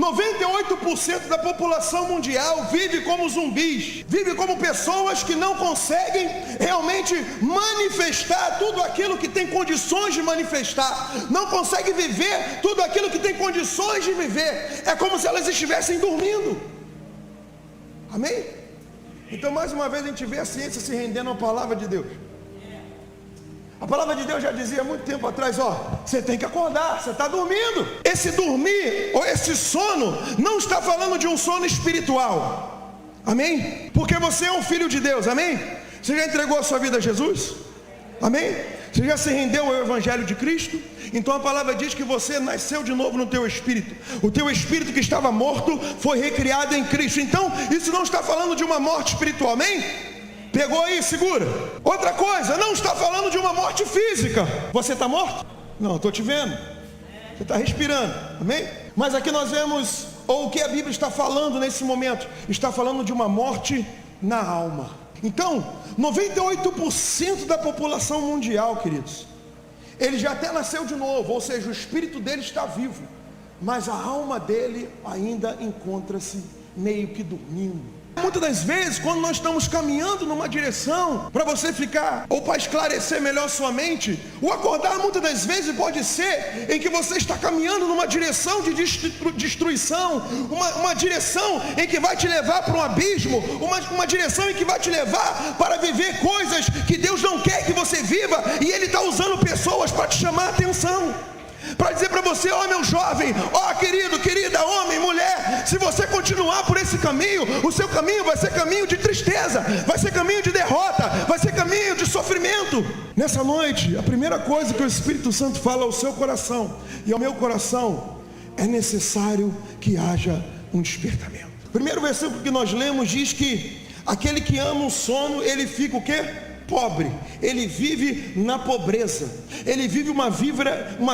98% da população mundial vive como zumbis, vive como pessoas que não conseguem realmente manifestar tudo aquilo que tem condições de manifestar, não conseguem viver tudo aquilo que tem condições de viver. É como se elas estivessem dormindo. Amém? Então, mais uma vez, a gente vê a ciência se rendendo à palavra de Deus. A palavra de Deus já dizia há muito tempo atrás, você tem que acordar, você está dormindo. Esse dormir, ou esse sono, não está falando de um sono espiritual. Amém? Porque você é um filho de Deus, amém? Você já entregou a sua vida a Jesus? Amém? Você já se rendeu ao Evangelho de Cristo? Então a palavra diz que você nasceu de novo no teu espírito. O teu espírito que estava morto foi recriado em Cristo. Então isso não está falando de uma morte espiritual, amém? Pegou aí, segura. Outra coisa, não está falando de uma morte física. Você está morto? Não, estou te vendo. Você está respirando, amém? Mas aqui nós vemos, ou o que a Bíblia está falando nesse momento, está falando de uma morte na alma. Então, 98% da população mundial, queridos, ele já até nasceu de novo, ou seja, o espírito dele está vivo, mas a alma dele ainda encontra-se meio que dormindo. Muitas das vezes, quando nós estamos caminhando numa direção, para você ficar, ou para esclarecer melhor sua mente, o acordar muitas das vezes pode ser em que você está caminhando numa direção de destruição, uma direção em que vai te levar para um abismo, uma direção em que vai te levar para viver coisas que Deus não quer que você viva, e Ele está usando pessoas para te chamar a atenção, para dizer para você, meu jovem, querido, querida, homem, mulher, se você continuar por esse caminho, o seu caminho vai ser caminho de tristeza, vai ser caminho de derrota, vai ser caminho de sofrimento. Nessa noite, a primeira coisa que o Espírito Santo fala ao seu coração e ao meu coração, é necessário que haja um despertamento. O primeiro versículo que nós lemos diz que aquele que ama o sono, ele fica o quê? Pobre. Ele vive na pobreza, ele vive uma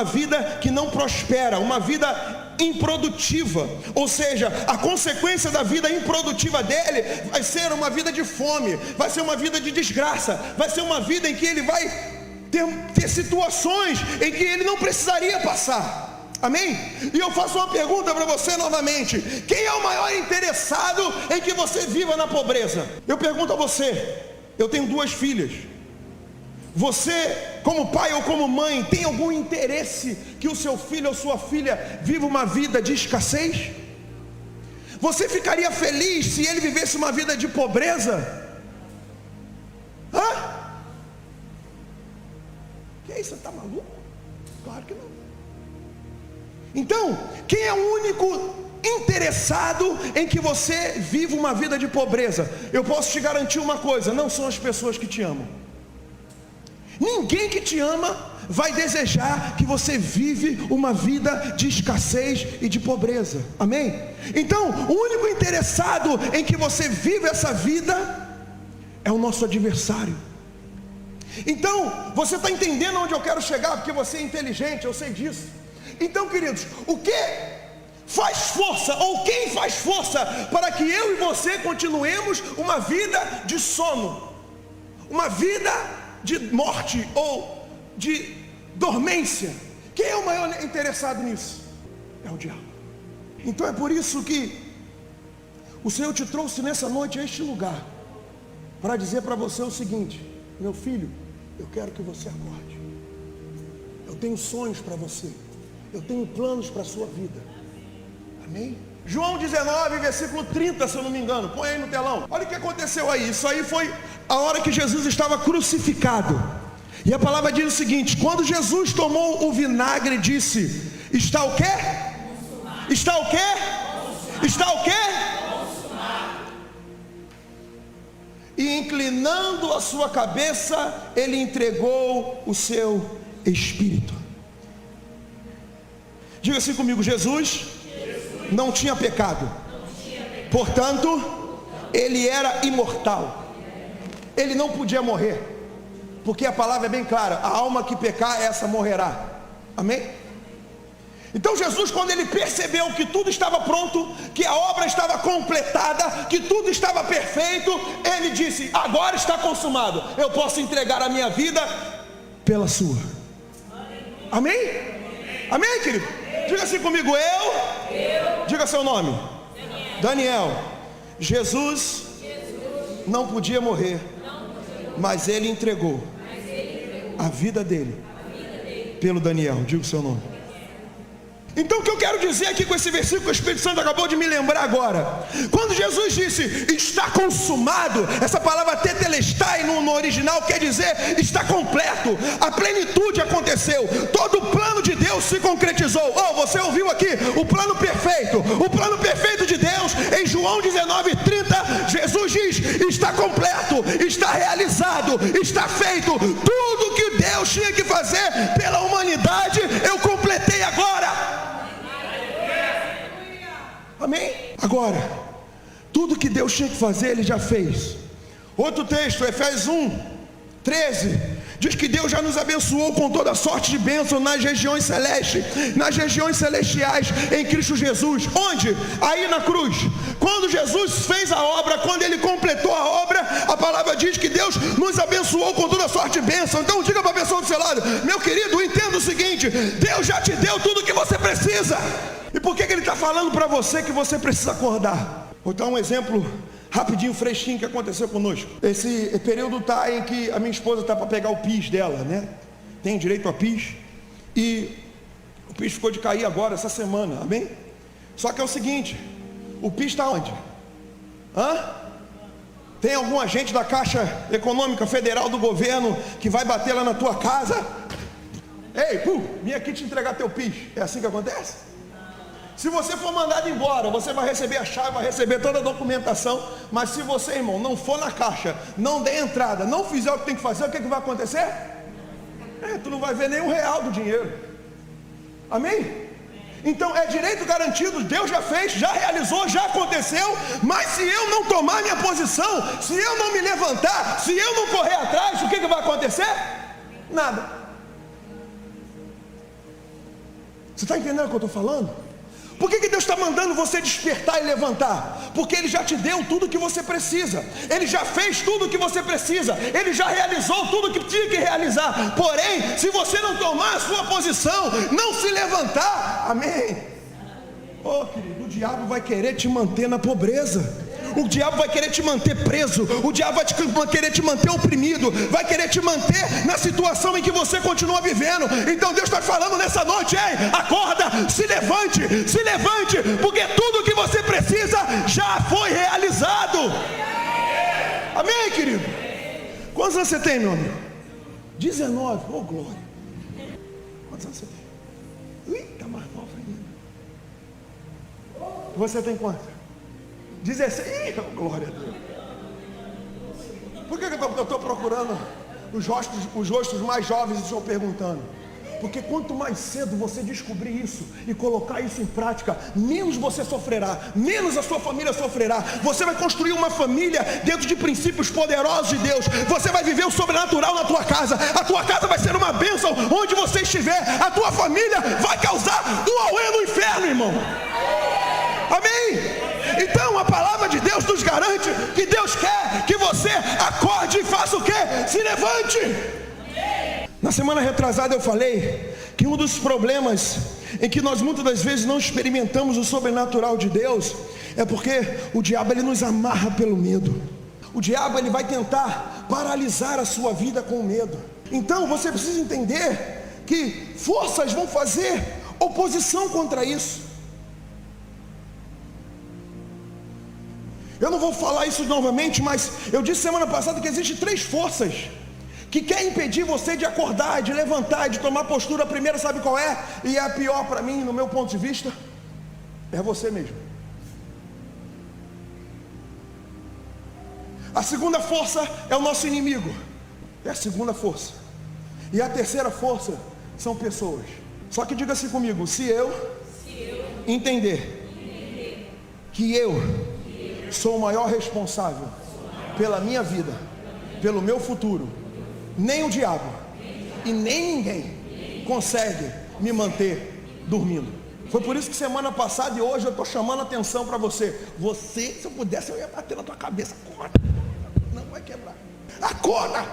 vida que não prospera, uma vida improdutiva, ou seja, a consequência da vida improdutiva dele vai ser uma vida de fome, vai ser uma vida de desgraça, vai ser uma vida em que ele vai ter situações em que ele não precisaria passar. Amém? E eu faço uma pergunta para você novamente: quem é o maior interessado em que você viva na pobreza? Eu pergunto a você. Eu tenho 2 filhas. Você, como pai ou como mãe, tem algum interesse que o seu filho ou sua filha viva uma vida de escassez? Você ficaria feliz se ele vivesse uma vida de pobreza? Que é isso? Você está maluco? Claro que não. Então, quem é o único interessado em que você viva uma vida de pobreza? Eu posso te garantir uma coisa: não são as pessoas que te amam. Ninguém que te ama vai desejar que você vive uma vida de escassez e de pobreza. Amém? Então, o único interessado em que você viva essa vida é o nosso adversário. Então, você está entendendo onde eu quero chegar? Porque você é inteligente, eu sei disso. Então, queridos, o que faz força, ou quem faz força para que eu e você continuemos uma vida de sono, uma vida de morte ou de dormência? Quem é o maior interessado nisso? É o diabo. Então é por isso que o Senhor te trouxe nessa noite a este lugar, para dizer para você o seguinte: meu filho, eu quero que você acorde. Eu tenho sonhos para você, eu tenho planos para a sua vida. Amém? João 19, versículo 30, se eu não me engano. Põe aí no telão. Olha o que aconteceu aí. Isso aí foi a hora que Jesus estava crucificado. E a palavra diz o seguinte: quando Jesus tomou o vinagre, disse: está o quê? Consumado. Está o quê? Consumado. Está o quê? Consumado. E inclinando a sua cabeça, ele entregou o seu espírito. Diga assim comigo: Jesus não tinha pecado, portanto ele era imortal, ele não podia morrer, porque a palavra é bem clara: a alma que pecar, essa morrerá. Amém? Então Jesus, quando ele percebeu que tudo estava pronto, que a obra estava completada, que tudo estava perfeito, ele disse: agora está consumado, eu posso entregar a minha vida pela sua. Amém? Amém, querido? Diga assim comigo, eu. Diga seu nome. Daniel. Jesus não podia morrer, mas ele entregou a vida dele pelo Daniel. Diga o seu nome. Então o que eu quero dizer aqui com esse versículo que o Espírito Santo acabou de me lembrar agora, quando Jesus disse está consumado, essa palavra tetelestai no original quer dizer está completo, a plenitude aconteceu, todo o plano de Deus se concretizou. Você ouviu aqui o plano perfeito de Deus em João 19:30. Jesus diz está completo, está realizado, está feito, tudo que Deus tinha que fazer pela humanidade eu completei agora. Amém? Agora, tudo que Deus tinha que fazer, Ele já fez. Outro texto, Efésios 1:13, diz que Deus já nos abençoou com toda sorte de bênção nas regiões celestes, nas regiões celestiais em Cristo Jesus. Onde? Aí na cruz. Quando Jesus fez a obra, quando Ele completou a obra, a palavra diz que Deus nos abençoou com toda sorte de bênção. Então diga para a pessoa do seu lado, meu querido, entenda o seguinte, Deus já te deu tudo o que você precisa. E por que Ele está falando para você que você precisa acordar? Vou dar um exemplo rapidinho, fresquinho, que aconteceu conosco. Esse período está em que a minha esposa está para pegar o PIS dela, né? Tem direito a PIS. E o PIS ficou de cair agora, essa semana, amém? Só que é o seguinte, o PIS está onde? Tem algum agente da Caixa Econômica Federal do governo que vai bater lá na tua casa? Ei, vim aqui te entregar teu PIS. É assim que acontece? Se você for mandado embora, você vai receber a chave, vai receber toda a documentação. Mas se você, irmão, não for na caixa, não der entrada, não fizer o que tem que fazer, o que vai acontecer? Tu não vai ver nem R$1 do dinheiro. Amém? Então é direito garantido, Deus já fez, já realizou, já aconteceu. Mas se eu não tomar minha posição, se eu não me levantar, se eu não correr atrás, o que vai acontecer? Nada. Você está entendendo o que eu estou falando? Por que Deus está mandando você despertar e levantar? Porque Ele já te deu tudo o que você precisa. Ele já fez tudo o que você precisa. Ele já realizou tudo o que tinha que realizar. Porém, se você não tomar a sua posição, não se levantar, amém? Querido, o diabo vai querer te manter na pobreza. O diabo vai querer te manter preso. O diabo vai querer te manter oprimido. Vai querer te manter na situação em que você continua vivendo. Então Deus está falando nessa noite, acorda, se levante, porque tudo que você precisa já foi realizado. Amém, querido? Quantos anos você tem, meu amigo? 19, glória. Quantos anos você tem? Está mais nova ainda. Você tem quanto? 16, glória a Deus. Por que eu estou procurando os rostos mais jovens e estou perguntando? Porque quanto mais cedo você descobrir isso e colocar isso em prática, menos você sofrerá, menos a sua família sofrerá. Você vai construir uma família dentro de princípios poderosos de Deus. Você vai viver o sobrenatural na tua casa. A tua casa vai ser uma bênção onde você estiver. A tua família vai causar um auê no inferno, irmão. Amém? Então a palavra de Deus nos garante que Deus quer que você acorde e faça o quê? Se levante. Na semana retrasada eu falei que um dos problemas em que nós muitas das vezes não experimentamos o sobrenatural de Deus é porque o diabo ele nos amarra pelo medo. O diabo ele vai tentar paralisar a sua vida com o medo. Então você precisa entender que forças vão fazer oposição contra isso. Eu não vou falar isso novamente, mas eu disse semana passada que existem 3 forças que querem impedir você de acordar, de levantar, de tomar postura. A primeira, sabe qual é? E é a pior para mim, no meu ponto de vista, é você mesmo. A segunda força é o nosso inimigo, é a segunda força. E a terceira força são pessoas. Só que diga assim comigo, se eu entender que eu sou o maior responsável pela minha vida, pelo meu futuro, nem o diabo e nem ninguém consegue me manter dormindo. Foi por isso que semana passada e hoje eu estou chamando a atenção para você. Se eu pudesse, eu ia bater na tua cabeça. Acorda, não vai quebrar. Acorda,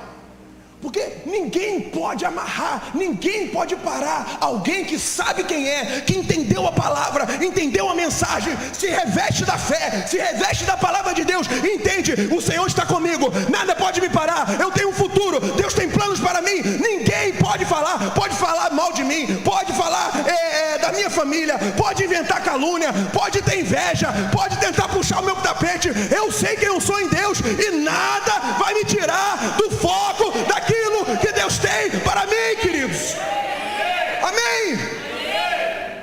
Porque ninguém pode amarrar, ninguém pode parar alguém que sabe quem é, que entendeu a palavra, entendeu a mensagem, se reveste da fé, se reveste da palavra de Deus, entende, o Senhor está comigo, nada pode me parar, eu tenho um futuro, Deus tem planos para mim, ninguém pode falar mal de mim, pode falar da minha família, pode inventar calúnia, pode ter inveja, pode tentar puxar o meu tapete, eu sei quem eu sou em Deus e nada vai me tirar